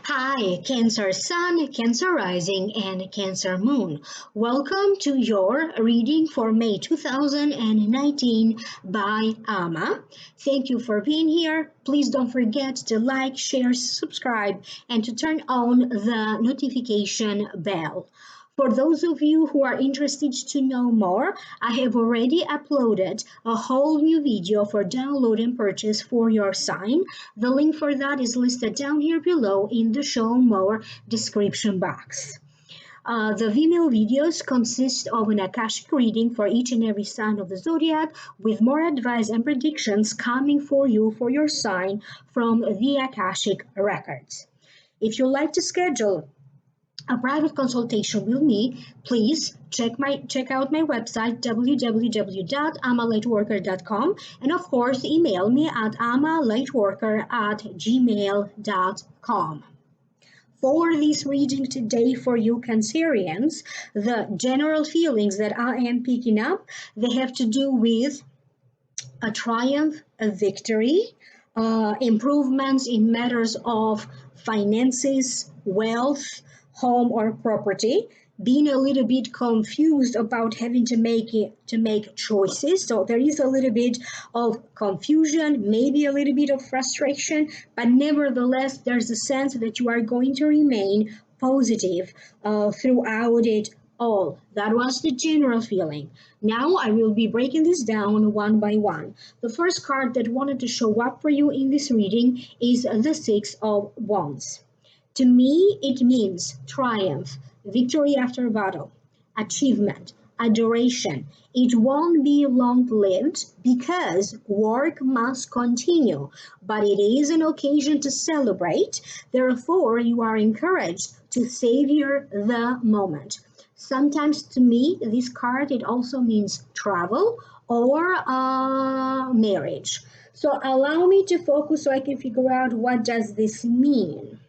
Hi, Cancer Sun, Cancer Rising, and Cancer Moon. Welcome to your reading for May 2019 by Ama. Thank you for being here. Please don't forget to like, share, subscribe, and to turn on the notification bell. For those of you who are interested to know more, I have already uploaded a whole new video for download and purchase for your sign. The link for that is listed down here below in the show more description box. The Vimeo videos consist of an Akashic reading for each and every sign of the zodiac with more advice and predictions coming for you for your sign from the Akashic records. If you'd like to schedule a private consultation with me, please check out my website www.amalightworker.com, and of course email me at amalightworker@gmail.com. For this reading today for you Cancerians, the general feelings that I am picking up, they have to do with a triumph, a victory, improvements in matters of finances, wealth, home or property, being a little bit confused about having to make choices. So there is a little bit of confusion, maybe a little bit of frustration, but nevertheless, there's a sense that you are going to remain positive throughout it all. That was the general feeling. Now I will be breaking this down one by one. The first card that wanted to show up for you in this reading is the Six of Wands. To me, it means triumph, victory after battle, achievement, adoration. It won't be long-lived because work must continue, but it is an occasion to celebrate. Therefore, you are encouraged to savor the moment. Sometimes to me, this card, it also means travel or marriage. So allow me to focus so I can figure out what does this mean.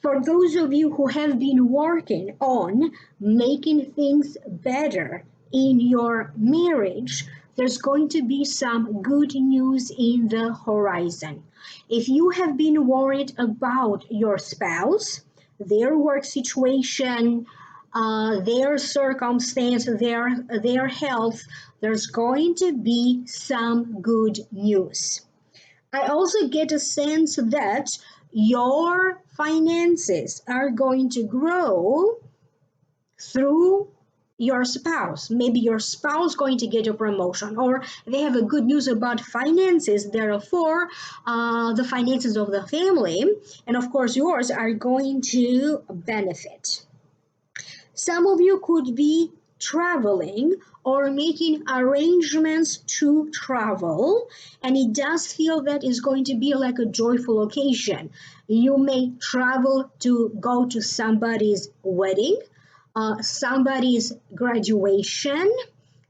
For those of you who have been working on making things better in your marriage, there's going to be some good news in the horizon. If you have been worried about your spouse, their work situation, their circumstance, their health, there's going to be some good news. I also get a sense that your finances are going to grow through your spouse. Maybe your spouse going to get a promotion, or they have a good news about finances, therefore the finances of the family and of course yours are going to benefit. Some of you could be traveling or making arrangements to travel, and it does feel that is going to be like a joyful occasion. You may travel to go to somebody's wedding, somebody's graduation,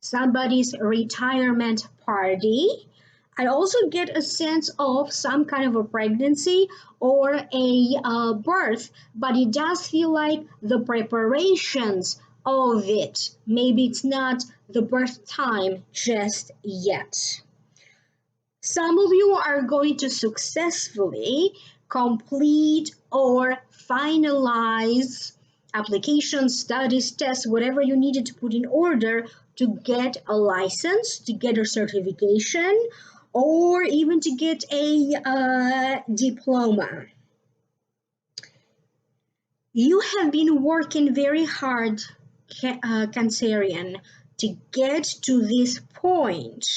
somebody's retirement party. I also get a sense of some kind of a pregnancy or a birth, but it does feel like the preparations of it. Maybe it's not the birth time just yet. Some of you are going to successfully complete or finalize applications, studies, tests, whatever you needed to put in order to get a license, to get a certification, or even to get a diploma. You have been working very hard, Cancerian, to get to this point.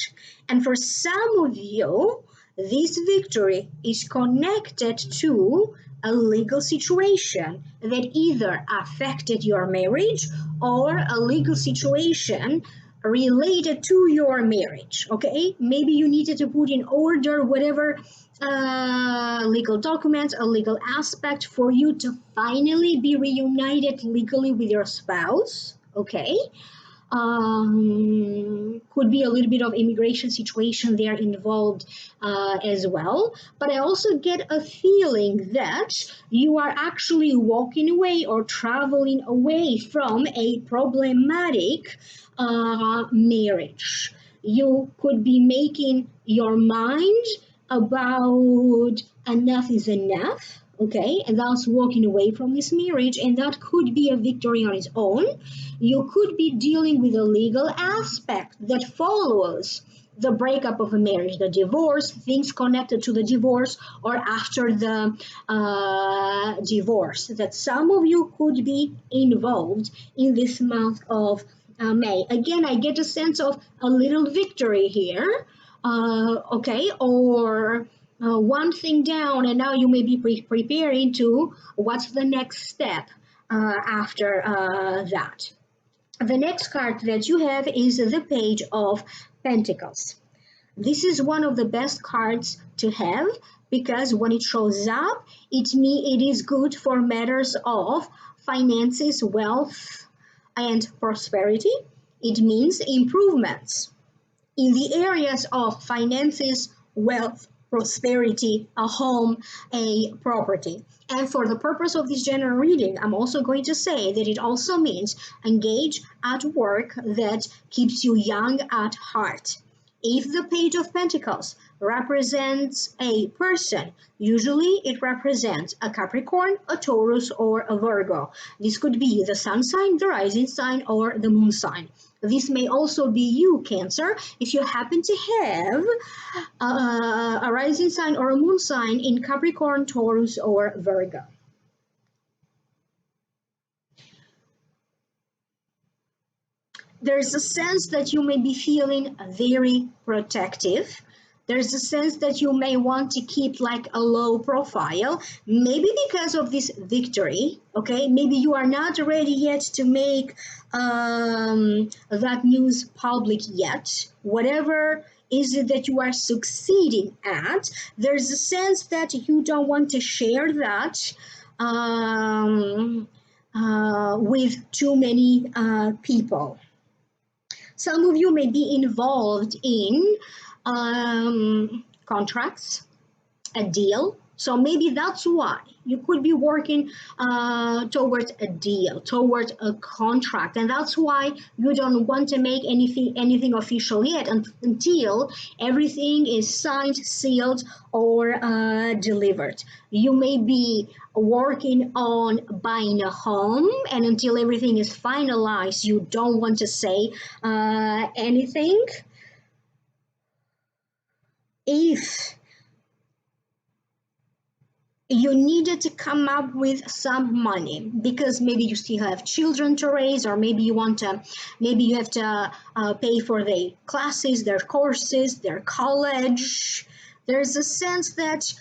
And for some of you, this victory is connected to a legal situation that either affected your marriage or a legal situation related to your marriage. Okay, maybe you needed to put in order whatever legal documents, a legal aspect for you to finally be reunited legally with your spouse. Okay, Could be a little bit of immigration situation there involved as well. But I also get a feeling that you are actually walking away or traveling away from a problematic marriage. You could be making your mind about enough is enough, okay, and that's walking away from this marriage, and that could be a victory on its own. You could be dealing with a legal aspect that follows the breakup of a marriage, the divorce, things connected to the divorce, or after the divorce, that some of you could be involved in this month of May. Again, I get a sense of a little victory here, okay, or one thing down, and now you may be preparing to what's the next step after that. The next card that you have is the Page of Pentacles. This is one of the best cards to have because when it shows up, it is good for matters of finances, wealth, and prosperity. It means improvements in the areas of finances, wealth, prosperity, a home, a property. And for the purpose of this general reading, I'm also going to say that it also means engage at work that keeps you young at heart. If the Page of Pentacles represents a person, usually it represents a Capricorn, a Taurus, or a Virgo. This could be the sun sign, the rising sign, or the moon sign. This may also be you, Cancer, if you happen to have a rising sign or a moon sign in Capricorn, Taurus, or Virgo. There's a sense that you may be feeling very protective. There's a sense that you may want to keep like a low profile, maybe because of this victory, okay? Maybe you are not ready yet to make that news public yet. Whatever is it that you are succeeding at, there's a sense that you don't want to share that with too many people. Some of you may be involved in contracts, a deal. So maybe that's why you could be working towards a deal, towards a contract, and that's why you don't want to make anything official yet until everything is signed, sealed, or delivered. You may be working on buying a home, and until everything is finalized, you don't want to say anything. If you needed to come up with some money because maybe you still have children to raise, or maybe you have to pay for their classes, their courses, their college. There's a sense that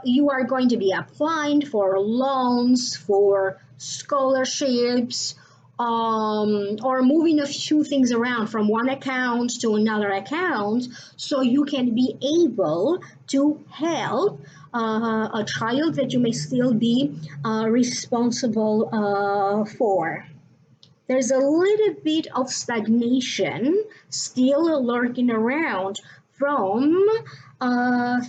you are going to be applying for loans, for scholarships, or moving a few things around from one account to another account so you can be able to help a child that you may still be responsible for. There's a little bit of stagnation still lurking around from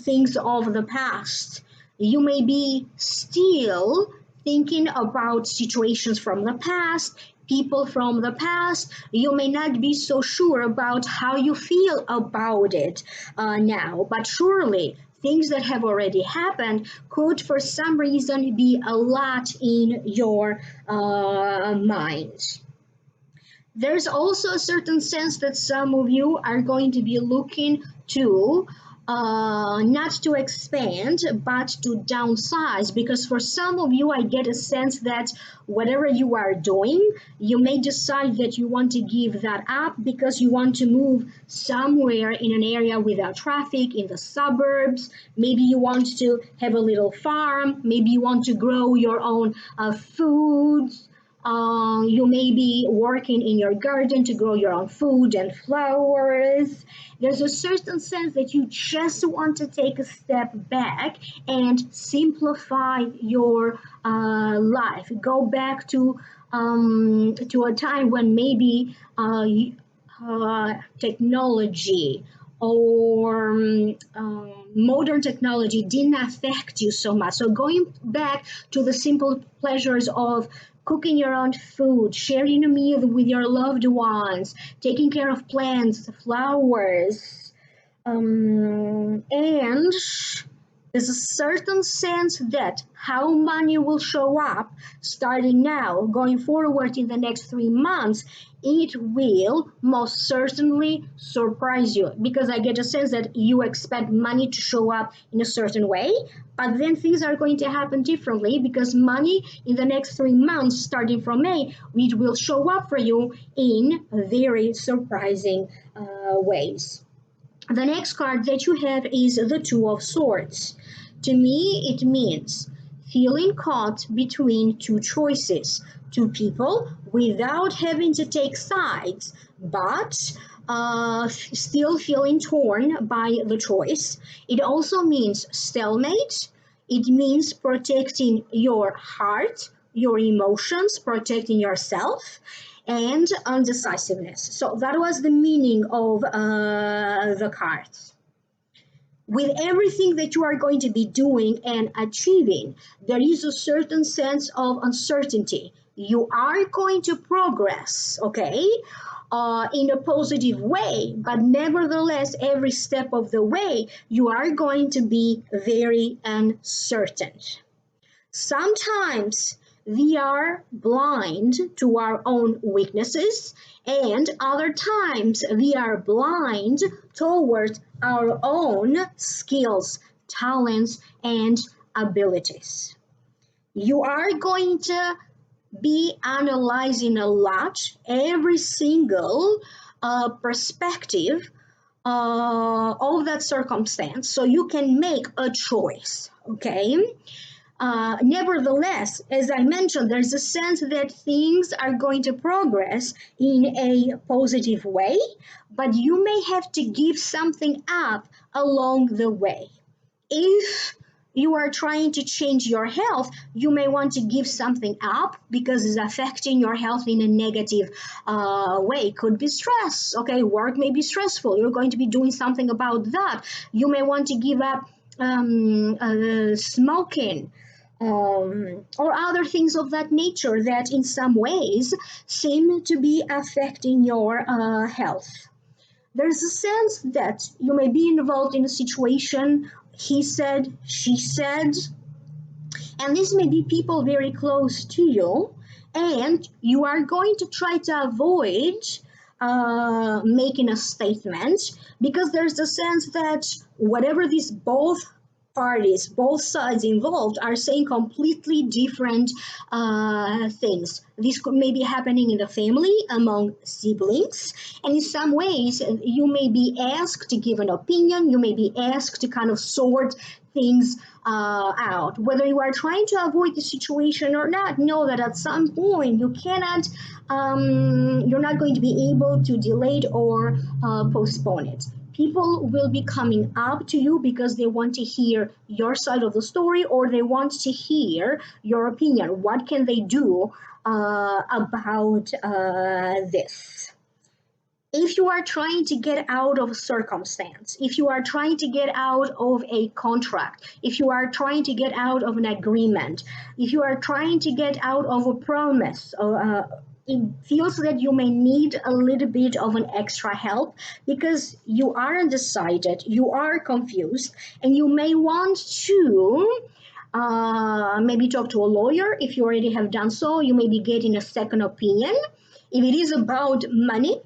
things of the past. You may be still thinking about situations from the past, people from the past. You may not be so sure about how you feel about it now, but surely things that have already happened could for some reason be a lot in your mind. There's also a certain sense that some of you are going to be looking to not to expand but to downsize, because for some of you I get a sense that whatever you are doing, you may decide that you want to give that up because you want to move somewhere in an area without traffic, in the suburbs. Maybe you want to have a little farm, maybe you want to grow your own foods. You may be working in your garden to grow your own food and flowers. There's a certain sense that you just want to take a step back and simplify your life. Go back to to a time when maybe technology or modern technology didn't affect you so much. So going back to the simple pleasures of cooking your own food, sharing a meal with your loved ones, taking care of plants, flowers, and there's a certain sense that how money will show up starting now, going forward in the next 3 months, it will most certainly surprise you because I get a sense that you expect money to show up in a certain way, but then things are going to happen differently because money in the next 3 months, starting from May, it will show up for you in very surprising ways. The next card that you have is the Two of Swords. To me, it means feeling caught between two choices, two people, without having to take sides, but still feeling torn by the choice. It also means stalemate. It means protecting your heart, your emotions, protecting yourself, and undecisiveness. So that was the meaning of the cards. With everything that you are going to be doing and achieving, there is a certain sense of uncertainty. You are going to progress, okay, in a positive way, but nevertheless, every step of the way, you are going to be very uncertain. Sometimes we are blind to our own weaknesses, and other times we are blind towards our own skills, talents, and abilities. You are going to be analyzing a lot every single perspective of that circumstance so you can make a choice, okay? Nevertheless, as I mentioned, there's a sense that things are going to progress in a positive way, but you may have to give something up along the way. If you are trying to change your health, you may want to give something up because it's affecting your health in a negative way. Could be stress. Okay, work may be stressful. You're going to be doing something about that. You may want to give up smoking or other things of that nature that in some ways seem to be affecting your health. There's a sense that you may be involved in a situation, he said, she said, and this may be people very close to you, and you are going to try to avoid making a statement because there's a sense that whatever these both parties, both sides involved are saying completely different things. This may be happening in the family among siblings, and in some ways, you may be asked to give an opinion, you may be asked to kind of sort things out. Whether you are trying to avoid the situation or not, know that at some point you cannot, you're not going to be able to delay it or postpone it. People will be coming up to you because they want to hear your side of the story or they want to hear your opinion. What can they do about this? If you are trying to get out of a circumstance, if you are trying to get out of a contract, if you are trying to get out of an agreement, if you are trying to get out of a promise, it feels that you may need a little bit of an extra help because you are undecided, you are confused, and you may want to maybe talk to a lawyer if you already have done so. You may be getting a second opinion. If it is about money,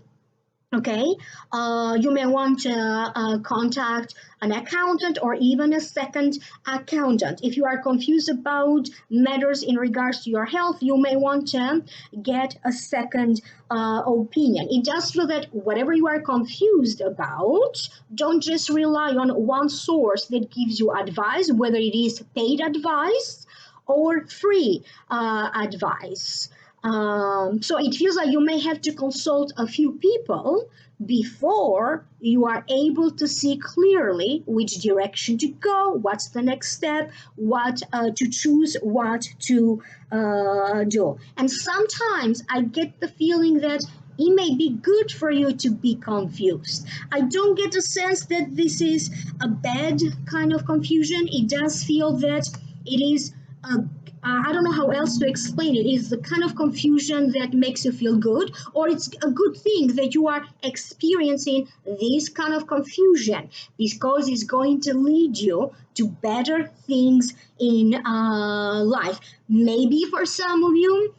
okay, you may want to contact an accountant or even a second accountant. If you are confused about matters in regards to your health, you may want to get a second opinion. It does feel that whatever you are confused about, don't just rely on one source that gives you advice, whether it is paid advice or free advice. So it feels like you may have to consult a few people before you are able to see clearly which direction to go, what's the next step, what to choose, what to do. And sometimes I get the feeling that it may be good for you to be confused. I don't get the sense that this is a bad kind of confusion. It does feel that it is a I don't know how else to explain it. It's the kind of confusion that makes you feel good, or it's a good thing that you are experiencing this kind of confusion because it's going to lead you to better things in life. Maybe for some of you,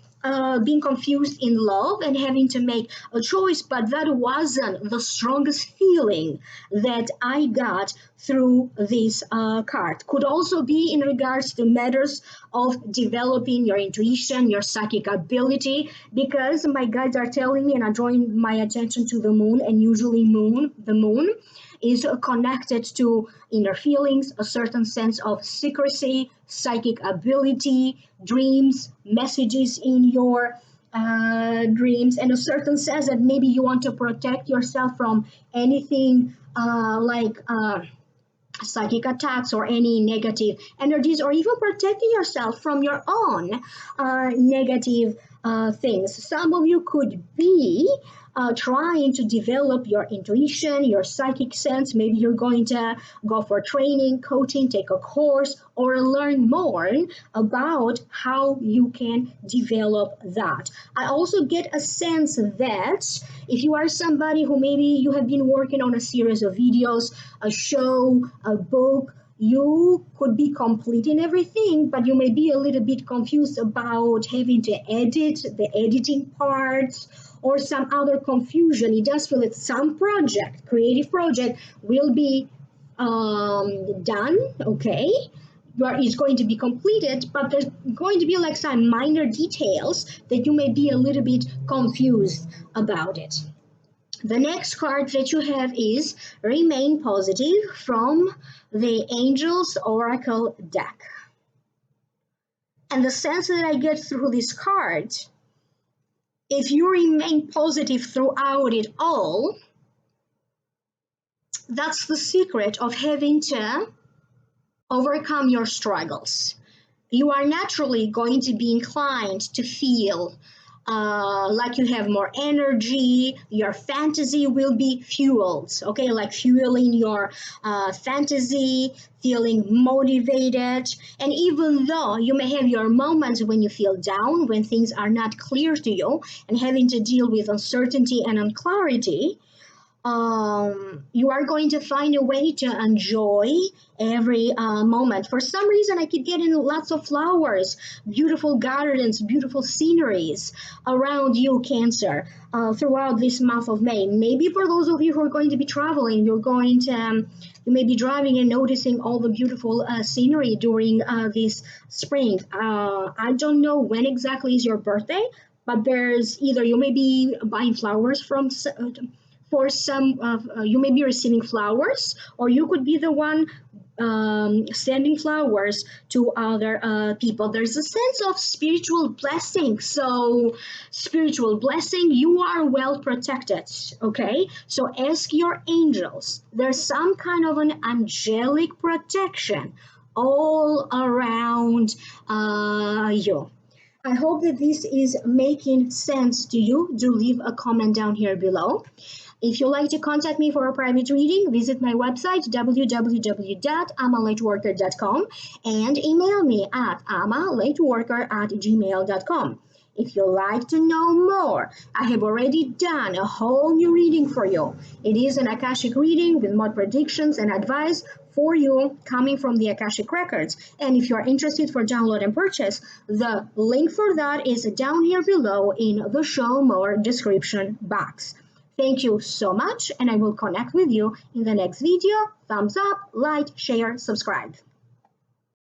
being confused in love and having to make a choice, but that wasn't the strongest feeling that I got through this card. Could also be in regards to matters of developing your intuition, your psychic ability, because my guides are telling me, and I'm drawing my attention to the moon, and usually the moon is connected to inner feelings, a certain sense of secrecy, psychic ability, dreams, messages in your dreams, and a certain sense that maybe you want to protect yourself from anything psychic attacks or any negative energies, or even protecting yourself from your own negative things. Some of you could be trying to develop your intuition, your psychic sense. Maybe you're going to go for training, coaching, take a course, or learn more about how you can develop that. I also get a sense that if you are somebody who maybe you have been working on a series of videos, a show, a book, you could be completing everything, but you may be a little bit confused about having to edit the editing parts or some other confusion. It does feel that some project, creative project, will be done, okay? Is going to be completed, but there's going to be like some minor details that you may be a little bit confused about it. The next card that you have is Remain Positive from the Angels Oracle deck. And the sense that I get through this card, if you remain positive throughout it all, that's the secret of having to overcome your struggles. You are naturally going to be inclined to feel like you have more energy, your fantasy will be fueled, okay, like fueling your fantasy, feeling motivated. And even though you may have your moments when you feel down, when things are not clear to you, and having to deal with uncertainty and unclarity, you are going to find a way to enjoy every moment. For some reason, I keep getting lots of flowers, beautiful gardens, beautiful sceneries around you, Cancer, throughout this month of May. Maybe for those of you who are going to be traveling, you may be driving and noticing all the beautiful scenery during this spring. I don't know when exactly is your birthday, but there's either you may be buying flowers from for some you may be receiving flowers, or you could be the one sending flowers to other people. There's a sense of spiritual blessing. So spiritual blessing, you are well protected, okay? So ask your angels. There's some kind of an angelic protection all around you. I hope that this is making sense to you. Do leave a comment down here below. If you'd like to contact me for a private reading, visit my website www.amalightworker.com and email me at amalightworker@gmail.com. If you'd like to know more, I have already done a whole new reading for you. It is an Akashic reading with more predictions and advice for you coming from the Akashic Records. And if you are interested for download and purchase, the link for that is down here below in the show more description box. Thank you so much, and I will connect with you in the next video. Thumbs up, like, share, subscribe.